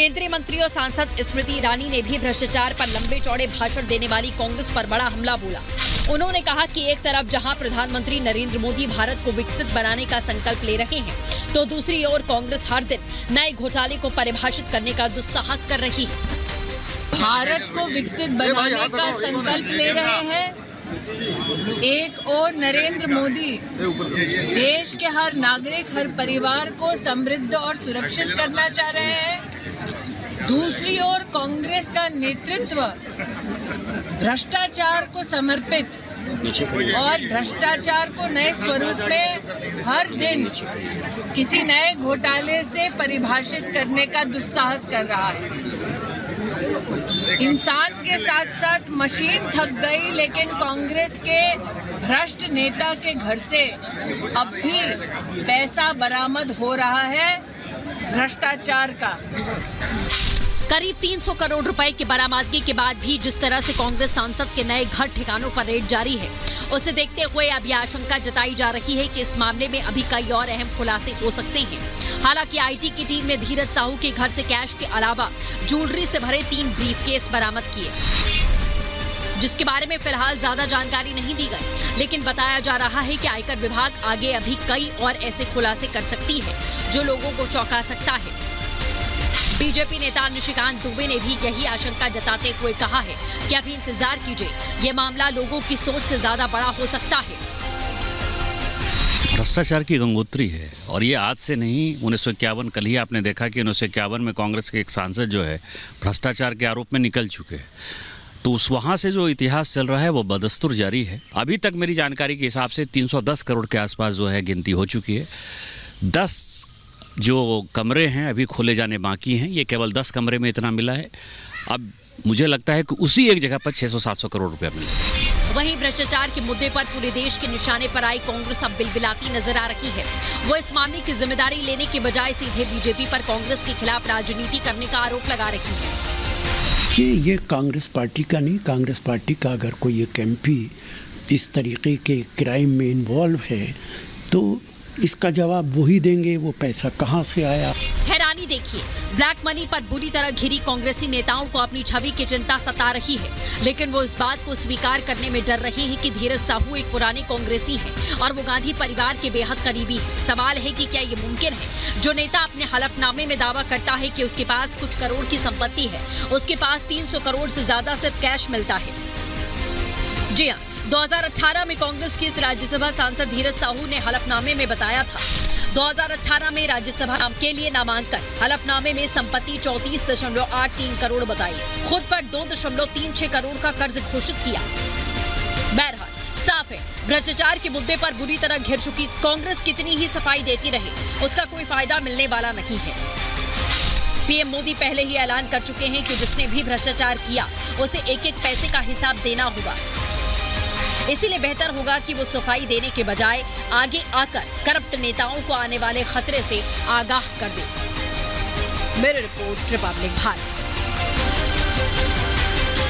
केंद्रीय मंत्री और सांसद स्मृति ईरानी ने भी भ्रष्टाचार पर लंबे चौड़े भाषण देने वाली कांग्रेस पर बड़ा हमला बोला। उन्होंने कहा कि एक तरफ जहां प्रधानमंत्री नरेंद्र मोदी भारत को विकसित बनाने का संकल्प ले रहे हैं, तो दूसरी ओर कांग्रेस हर दिन नए घोटाले को परिभाषित करने का दुस्साहस कर रही है। भारत को विकसित बनाने का संकल्प ले रहे हैं। एक और नरेंद्र मोदी देश के हर नागरिक, हर परिवार को समृद्ध और सुरक्षित करना चाह रहे हैं। दूसरी ओर कांग्रेस का नेतृत्व भ्रष्टाचार को समर्पित और भ्रष्टाचार को नए स्वरूप में हर दिन किसी नए घोटाले से परिभाषित करने का दुस्साहस कर रहा है। इंसान के साथ साथ मशीन थक गई, लेकिन कांग्रेस के भ्रष्ट नेता के घर से अब भी पैसा बरामद हो रहा है भ्रष्टाचार का। करीब 300 करोड़ रुपए की बरामदगी के बाद भी जिस तरह से कांग्रेस सांसद के नए घर ठिकानों पर रेड जारी है, उसे देखते हुए अब यह आशंका जताई जा रही है कि इस मामले में अभी कई और अहम खुलासे हो सकते हैं। हालांकि आईटी की टीम ने धीरज साहू के घर से कैश के अलावा ज्वेलरी से भरे 3 ब्रीफकेस बरामद किए, जिसके बारे में फिलहाल ज्यादा जानकारी नहीं दी गई, लेकिन बताया जा रहा है कि आयकर विभाग आगे अभी कई और ऐसे खुलासे कर सकती है जो लोगों को चौंका सकता है। बीजेपी नेता निशिकांत दुबे ने भी यही आशंका जताते हुए कहा है कि अभी इंतजार कीजिए, ये मामला लोगों की सोच से ज्यादा बड़ा हो सकता है। भ्रष्टाचार की गंगोत्री है और ये आज से नहीं, 1951 कल ही आपने देखा कि 1951 में कांग्रेस के एक सांसद जो है भ्रष्टाचार के आरोप में निकल चुके हैं। तो उस वहाँ से जो इतिहास चल रहा है वो बदस्तूर जारी है। अभी तक मेरी जानकारी के हिसाब से 310 करोड़ के आसपास जो है गिनती हो चुकी है। 10 जो कमरे हैं अभी खोले जाने बाकी हैं, ये केवल 10 कमरे में इतना मिला है। अब मुझे लगता है कि उसी एक जगह पर 600-700 करोड़ रुपया मिले। वहीं भ्रष्टाचार के मुद्दे पर पूरे देश के निशाने पर आई कांग्रेस अब बिलबिलाती नजर आ रही है। वो इस मामले की जिम्मेदारी लेने के बजाय सीधे बीजेपी पर कांग्रेस के खिलाफ राजनीति करने का आरोप लगा रही है। ये कांग्रेस पार्टी का नहीं, कांग्रेस पार्टी का अगर कोई एक एमपी इस तरीके के क्राइम में इन्वॉल्व है तो इसका जवाब वो ही देंगे, वो पैसा कहां से आया। हैरानी देखिए, ब्लैक मनी पर बुरी तरह घिरी कांग्रेसी नेताओं को अपनी छवि की चिंता सता रही है, लेकिन वो इस बात को स्वीकार करने में डर रही है कि धीरज साहू एक पुराने कांग्रेसी हैं और वो गांधी परिवार के बेहद करीबी है। सवाल है कि क्या ये मुमकिन है जो नेता अपने हलफनामे में दावा करता है कि उसके पास कुछ करोड़ की संपत्ति है, उसके पास 300 करोड़ से ज्यादा सिर्फ कैश मिलता है। जी हाँ, 2018 में कांग्रेस के इस राज्यसभा सांसद धीरज साहू ने हलफनामे में बताया था 2018 में राज्यसभा के लिए नामांकन। हलफनामे में संपत्ति 34.83 करोड़ बताई, खुद पर 2.36 करोड़ का कर्ज घोषित किया। बहरहाल साफ है, भ्रष्टाचार के मुद्दे पर बुरी तरह घिर चुकी कांग्रेस कितनी ही सफाई देती रहे, उसका कोई फायदा मिलने वाला नहीं है। पीएम मोदी पहले ही ऐलान कर चुके हैं कि जिसने भी भ्रष्टाचार किया उसे एक-एक पैसे का हिसाब देना होगा। इसीलिए बेहतर होगा कि वो सफाई देने के बजाय आगे आकर करप्ट नेताओं को आने वाले खतरे से आगाह कर दे। Bureau report, Republic Bharat.